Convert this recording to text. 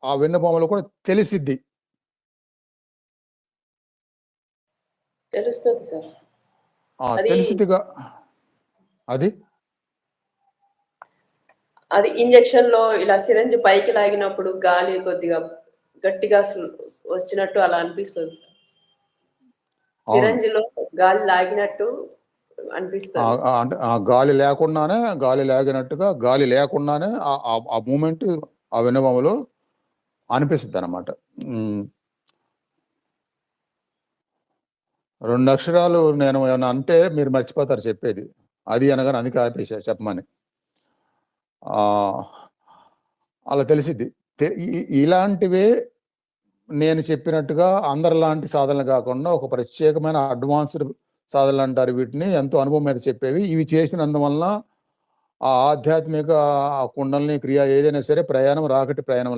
ఆ వెన్నుపాములో కూడా తెలిసిద్ది. తెలుస్తది సార్. అది తెలిసిద్దిగా. అది అది ఇంజెక్షన్‌లో ఇలా సిరంజ్ పైకి లాగినప్పుడు గాలి కొద్దిగా గట్టిగా వచ్చినట్టు అలా అనిపిస్తది సార్. అవును. సిరంజ్‌లో గాలి లాగినట్టు అనిపిస్తది. అంటే గాలి లాగినట్టుగా గాలి లేకుండానే ఆ మూమెంట్ ఆ వెన్నుపాములో అనిపిస్తుందన్నమాట. 2 అక్షరాలు నేను ఏమన్నా అంటే మీరు మర్చిపోతారు చెప్పేది. అది అనగానే అందుకే ఆపేసా చెప్పమని. అలా తెలిసిద్ది. ఇలాంటివే నేను చెప్పినట్టుగా అందరిలాంటి సాధనలు కాకుండా ఒక ప్రత్యేకమైన అడ్వాన్స్డ్ సాధనలు అంటారు వీటిని. ఎంతో అనుభవం మీద చెప్పేవి. ఇవి చేసినందువలన ఆ ఆధ్యాత్మిక కుండలిని క్రియ ఏదైనా సరే ప్రయాణం రాకెట్ ప్రయాణం